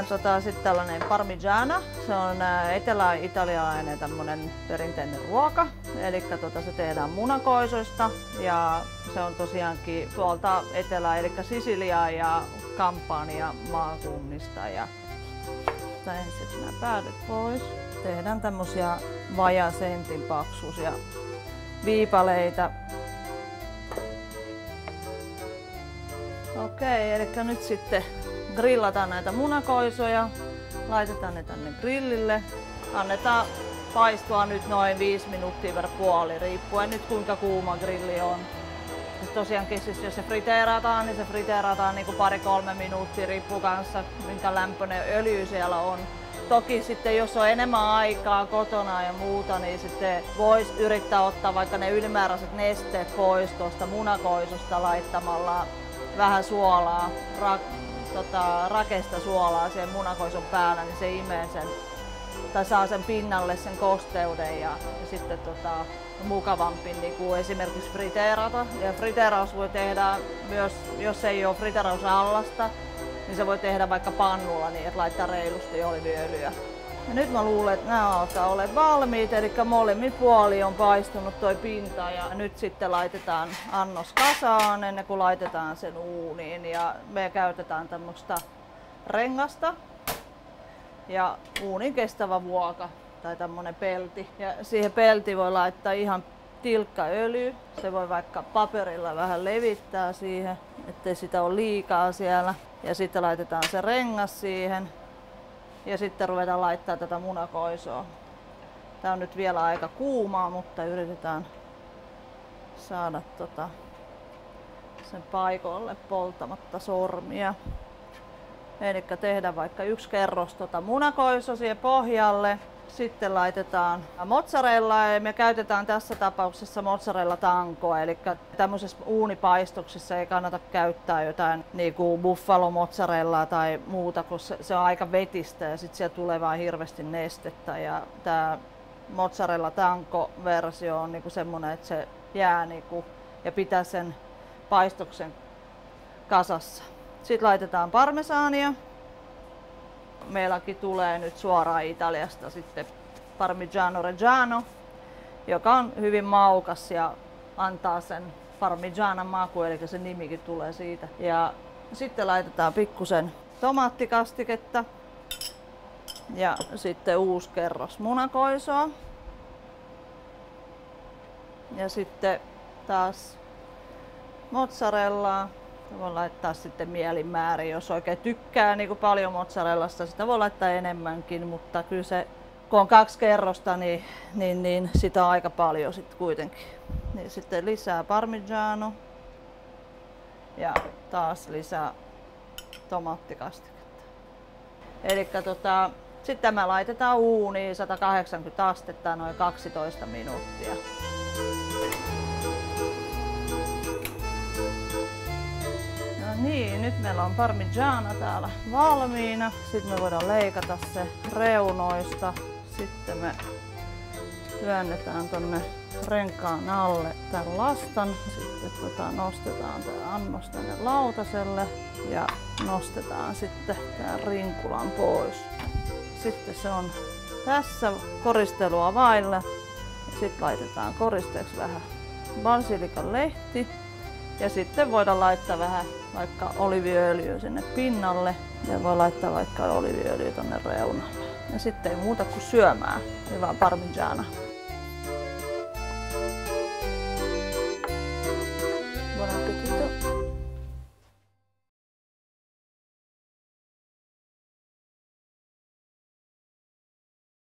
tehdään sitten tällainen parmigiana. Se on etelä-italialainen tämmönen perinteinen ruoka. Eli se tehdään munakoisoista ja se on tosiaankin tuolta etelä, eli Sisiliaa ja Campania maakunnista. Ja ensin nämä päädyt pois. Tehdään tämmösiä vajaa sentin paksuisia viipaleita. Okei, eli nyt sitten grillataan näitä munakoisoja. Laitetaan ne tänne grillille. Annetaan paistua nyt noin 5 minuuttia per puoli, riippuen nyt kuinka kuuma grilli on. Tosiaankin siis jos se friteerataan, niin se friteerataan niin 2-3 minuuttia, riippuu kanssa minkä lämpöinen öljy siellä on. Toki sitten jos on enemmän aikaa kotona ja muuta, niin sitten voisi yrittää ottaa vaikka ne ylimääräiset nesteet pois tuosta munakoisosta laittamalla vähän suolaa, rakeista suolaa siihen munakoison päällä, niin se imee sen tai saa sen pinnalle sen kosteuden ja sitten mukavampi niin kuin esimerkiksi friteerata. Ja friteeraus voi tehdä myös, jos ei ole friteerausallasta, niin se voi tehdä vaikka pannulla niin, että laittaa reilusti oliiviöljyä. Ja nyt mä luulen, että nämä alkaa olla valmiit, eli molemmin puoli on paistunut toi pinta ja nyt sitten laitetaan annos kasaan ennen kuin laitetaan sen uuniin. Ja me käytetään tämmöistä rengasta ja uunin kestävä vuoka tai tämmönen pelti. Ja siihen peltiin voi laittaa ihan tilkka öljy. Se voi vaikka paperilla vähän levittää siihen, ettei sitä ole liikaa siellä. Ja sitten laitetaan se rengas siihen. Ja sitten ruvetaan laittaa tätä munakoisoa. Tää on nyt vielä aika kuumaa, mutta yritetään saada sen paikoille polttamatta sormia. Eli tehdään vaikka 1 kerros munakoiso siihen pohjalle. Sitten laitetaan mozzarellaa ja me käytetään tässä tapauksessa mozzarella tankoa. Eli tämmöisessä uunipaistoksessa ei kannata käyttää jotain niinku buffalo mozzarellaa tai muuta, koska se on aika vetistä ja sitten siellä tulee vaan hirveästi nestettä. Ja tää mozzarella tanko versio on niinku semmonen, että se jää niinku ja pitää sen paistoksen kasassa. Sitten laitetaan parmesaania. Meilläkin tulee nyt suoraan Italiasta sitten Parmigiano Reggiano, joka on hyvin maukas ja antaa sen parmigianan maku, eli se nimikin tulee siitä. Ja sitten laitetaan pikkusen tomaattikastiketta ja sitten uusi kerros munakoisoa. Ja sitten taas mozzarellaa. Voi laittaa sitten mielinmäärin, jos oikein tykkää niin kuin paljon mozzarellasta, sitä voi laittaa enemmänkin, mutta kyllä se, kun on 2 kerrosta, niin sitä on aika paljon sitten kuitenkin. Niin sitten lisää parmigiano ja taas lisää tomaattikastiketta. Eli sitten tämä laitetaan uuniin 180 astetta noin 12 minuuttia. Niin, nyt meillä on parmigiana täällä valmiina. Sitten me voidaan leikata se reunoista. Sitten me työnnetään tonne renkaan alle tämän lastan. Sitten nostetaan tämä annos tänne lautaselle ja nostetaan sitten tämän rinkulan pois. Sitten se on tässä koristelua vailla. Sitten laitetaan koristeeksi vähän basilikan lehti. Ja sitten voidaan laittaa vähän vaikka oliiviöljyä sinne pinnalle ja voi laittaa vaikka oliiviöljyä tonne reunalle. Ja sitten ei muuta kuin syömään. Hyvää parmigiana. Buon appetito!